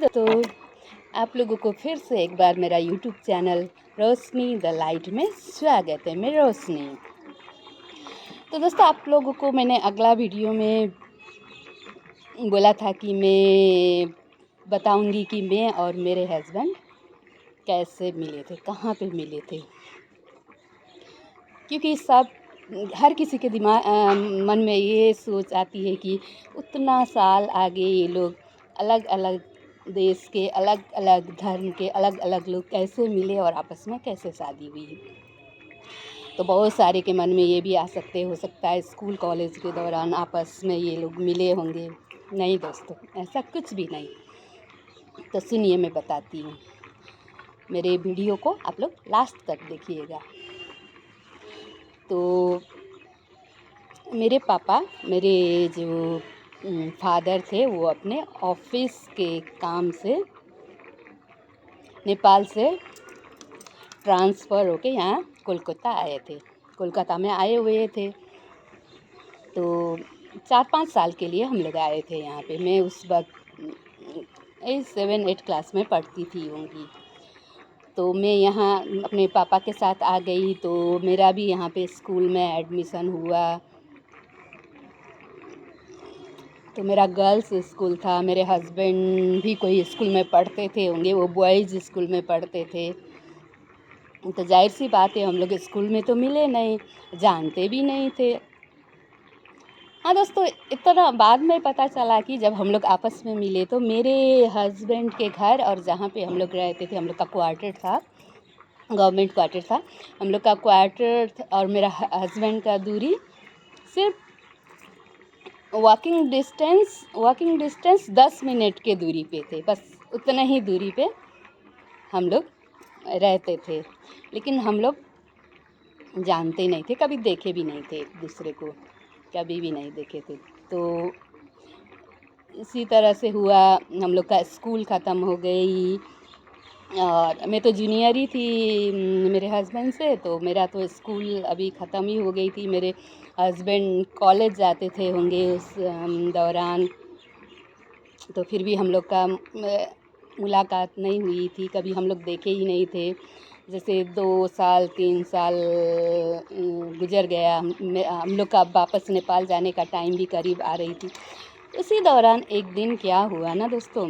दोस्तों, आप लोगों को फिर से एक बार मेरा YouTube channel Roshni the light में स्वागत है। मैं रोशनी। तो दोस्तों, आप लोगों को मैंने अगला वीडियो में बोला था कि मैं बताऊंगी कि मैं और मेरे हस्बैंड कैसे मिले थे, कहाँ पे मिले थे। क्योंकि हर किसी के मन में ये सोच आती है कि उतना साल आगे ये लोग अलग अलग देश के, अलग अलग धर्म के, अलग अलग लोग कैसे मिले और आपस में कैसे शादी हुई। तो बहुत सारे के मन में ये भी हो सकता है स्कूल कॉलेज के दौरान आपस में ये लोग मिले होंगे। नहीं दोस्तों, ऐसा कुछ भी नहीं। तो सुनिए, मैं बताती हूँ। मेरे वीडियो को आप लोग लास्ट तक देखिएगा। तो मेरे पापा, मेरे जो फादर थे, वो अपने ऑफिस के काम से नेपाल से ट्रांसफ़र होके यहाँ कोलकाता आए थे। कोलकाता में आए हुए थे। तो 4-5 साल के लिए हम लोग आए थे यहाँ पे। मैं उस वक्त 7-8 क्लास में पढ़ती थी होंगी। तो मैं यहाँ अपने पापा के साथ आ गई। तो मेरा भी यहाँ पे स्कूल में एडमिशन हुआ। तो मेरा गर्ल्स स्कूल था। मेरे हस्बैंड भी कोई स्कूल में पढ़ते थे होंगे, वो बॉयज़ स्कूल में पढ़ते थे। तो जाहिर सी बात है, हम लोग स्कूल में तो मिले नहीं, जानते भी नहीं थे। हाँ दोस्तों, इतना बाद में पता चला कि जब हम लोग आपस में मिले तो मेरे हस्बैंड के घर और जहाँ पे हम लोग रहते थे, हम लोग का क्वार्टर था, गवर्नमेंट क्वार्टर था। हम लोग का क्वार्टर और मेरा हस्बैंड का दूरी सिर्फ वॉकिंग डिस्टेंस 10 मिनट के दूरी पे थे। बस उतना ही दूरी पे हम लोग रहते थे। लेकिन हम लोग जानते नहीं थे, कभी देखे भी नहीं थे एक दूसरे को, कभी भी नहीं देखे थे। तो इसी तरह से हुआ, हम लोग का स्कूल ख़त्म हो गई। और मैं तो जूनियर ही थी मेरे हस्बैंड से। तो मेरा तो स्कूल अभी ख़त्म ही हो गई थी। मेरे हस्बैंड कॉलेज जाते थे होंगे उस दौरान। तो फिर भी हम लोग का मुलाकात नहीं हुई थी, कभी हम लोग देखे ही नहीं थे। जैसे 2 साल 3 साल गुजर गया। हम लोग का वापस नेपाल जाने का टाइम भी करीब आ रही थी। उसी दौरान एक दिन क्या हुआ ना दोस्तों,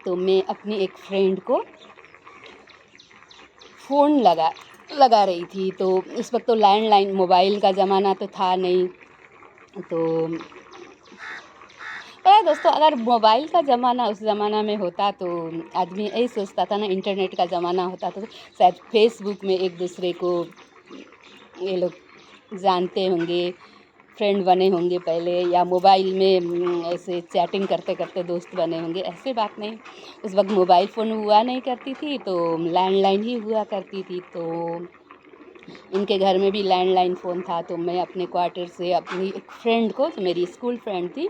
तो मैं अपनी एक फ्रेंड को फ़ोन लगा रही थी। तो उस वक्त तो लैंडलाइन मोबाइल का ज़माना तो था नहीं। तो पता है दोस्तों, अगर मोबाइल का ज़माना उस ज़माना में होता तो आदमी यही सोचता था ना, इंटरनेट का ज़माना होता तो शायद फेसबुक में एक दूसरे को ये लोग जानते होंगे, फ्रेंड बने होंगे पहले, या मोबाइल में ऐसे चैटिंग करते करते दोस्त बने होंगे। ऐसे बात नहीं। उस वक्त मोबाइल फ़ोन हुआ नहीं करती थी, तो लैंडलाइन ही हुआ करती थी। तो इनके घर में भी लैंडलाइन फ़ोन था। तो मैं अपने क्वार्टर से अपनी एक फ्रेंड को, जो मेरी स्कूल फ्रेंड थी,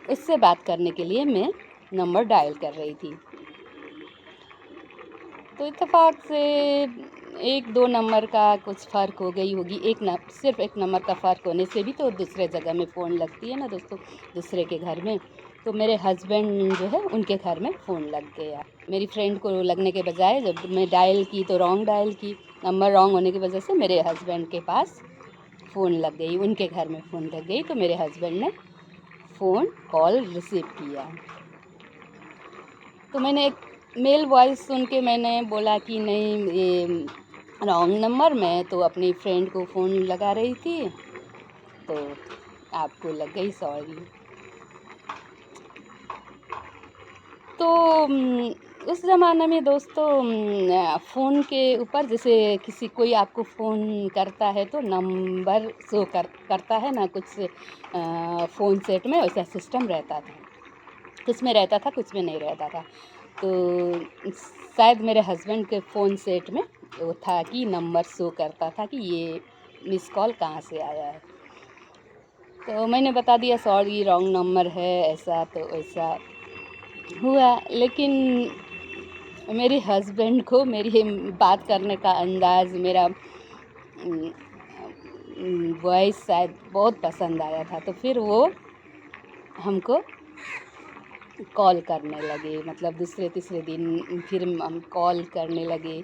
उससे बात करने के लिए मैं नंबर डायल कर रही थी। तो इत्तेफाक से 1-2 नंबर का कुछ फ़र्क हो गई होगी। सिर्फ एक नंबर का फ़र्क होने से भी तो दूसरे जगह में फ़ोन लगती है ना दोस्तों, दूसरे के घर में। तो मेरे हस्बैंड जो है, उनके घर में फ़ोन लग गया। मेरी फ्रेंड को लगने के बजाय जब मैं डायल की तो रॉन्ग डायल की। नंबर रॉन्ग होने की वजह से मेरे हस्बैंड के पास फ़ोन लग गई, उनके घर में फ़ोन लग गई। तो मेरे हस्बैंड ने कॉल रिसीव किया। तो मैंने एक मेल वॉइस सुन के मैंने बोला कि नहीं, ये रॉन्ग नंबर। मैं तो अपनी फ्रेंड को फ़ोन लगा रही थी, तो आपको लग गई, सॉरी। तो उस ज़माने में दोस्तों फ़ोन के ऊपर जैसे कोई आपको फ़ोन करता है तो नंबर शो करता है ना, कुछ फ़ोन सेट में वैसा सिस्टम रहता था। कुछ में रहता था, कुछ में नहीं रहता था। तो शायद मेरे हस्बैंड के फ़ोन सेट में वो था कि नंबर शो करता था कि ये मिस कॉल कहाँ से आया है। तो मैंने बता दिया, सॉरी रॉन्ग नंबर है, ऐसा तो ऐसा हुआ। लेकिन मेरे हस्बैंड को मेरी बात करने का अंदाज़, मेरा वॉइस शायद बहुत पसंद आया था। तो फिर वो हमको कॉल करने लगे, मतलब दूसरे तीसरे दिन फिर हम कॉल करने लगे,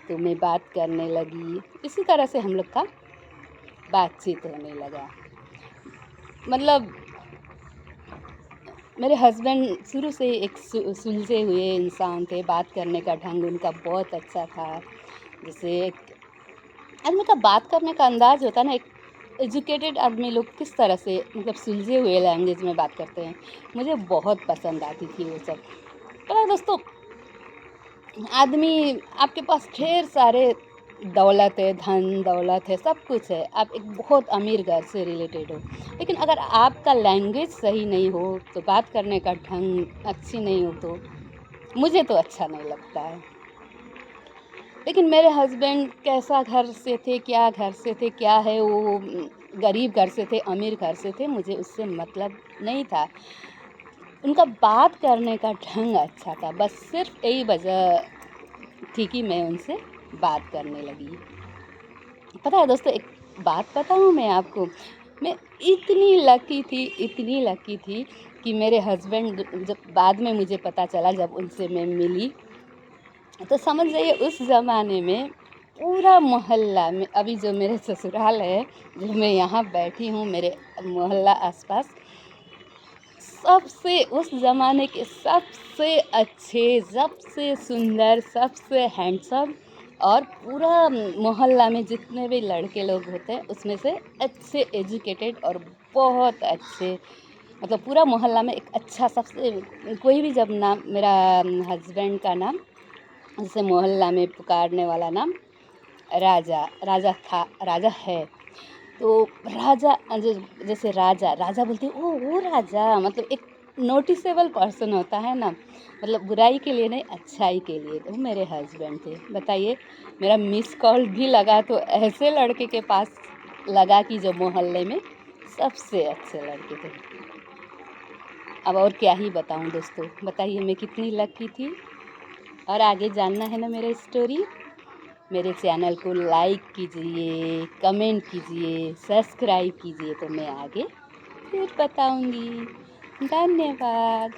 तो मैं बात करने लगी। इसी तरह से हम लोग का बातचीत होने लगा। मतलब मेरे हस्बैंड शुरू से एक सुलझे हुए इंसान थे, बात करने का ढंग उनका बहुत अच्छा था। जैसे एक आदमी का बात करने का अंदाज़ होता है ना, एक एजुकेटेड आदमी लोग किस तरह से मतलब सुलझे हुए लैंग्वेज में बात करते हैं, मुझे बहुत पसंद आती थी वो सब। पता है दोस्तों, आदमी आपके पास ढेर सारे दौलत है, धन दौलत है, सब कुछ है, आप एक बहुत अमीर घर से रिलेटेड हो, लेकिन अगर आपका लैंग्वेज सही नहीं हो, तो बात करने का ढंग अच्छी नहीं हो, तो मुझे तो अच्छा नहीं लगता है। लेकिन मेरे हस्बैंड कैसा घर से थे, क्या घर से थे, क्या है वो, गरीब घर से थे, अमीर घर से थे, मुझे उससे मतलब नहीं था। उनका बात करने का ढंग अच्छा था, बस सिर्फ यही वजह थी कि मैं उनसे बात करने लगी। पता है दोस्तों, एक बात बताऊँ मैं आपको, मैं इतनी लकी थी कि मेरे हस्बैंड जब बाद में मुझे पता चला, जब उनसे मैं मिली, तो समझ जाइए उस ज़माने में पूरा मोहल्ला में, अभी जो मेरे ससुराल है, जो मैं यहाँ बैठी हूँ, मेरे मोहल्ला आसपास, सबसे उस ज़माने के सबसे अच्छे, सबसे सुंदर, सबसे हैंडसम, और पूरा मोहल्ला में जितने भी लड़के लोग होते हैं उसमें से अच्छे एजुकेटेड और बहुत अच्छे, मतलब पूरा मोहल्ला में एक अच्छा सबसे, कोई भी जब नाम मेरा हस्बैंड का नाम जैसे मोहल्ला में पुकारने वाला नाम राजा, राजा था, राजा है, तो राजा जैसे राजा राजा बोलते हैं, वो राजा, मतलब एक नोटिसेबल पर्सन होता है ना, मतलब बुराई के लिए नहीं, अच्छाई के लिए। तो वो मेरे हस्बैंड थे। बताइए, मेरा मिस कॉल भी लगा तो ऐसे लड़के के पास लगा कि जो मोहल्ले में सबसे अच्छे लड़के थे। अब और क्या ही बताऊं दोस्तों, बताइए मैं कितनी लकी थी। और आगे जानना है ना मेरा स्टोरी, मेरे चैनल को लाइक कीजिए, कमेंट कीजिए, सब्सक्राइब कीजिए, तो मैं आगे फिर बताऊंगी। धन्यवाद।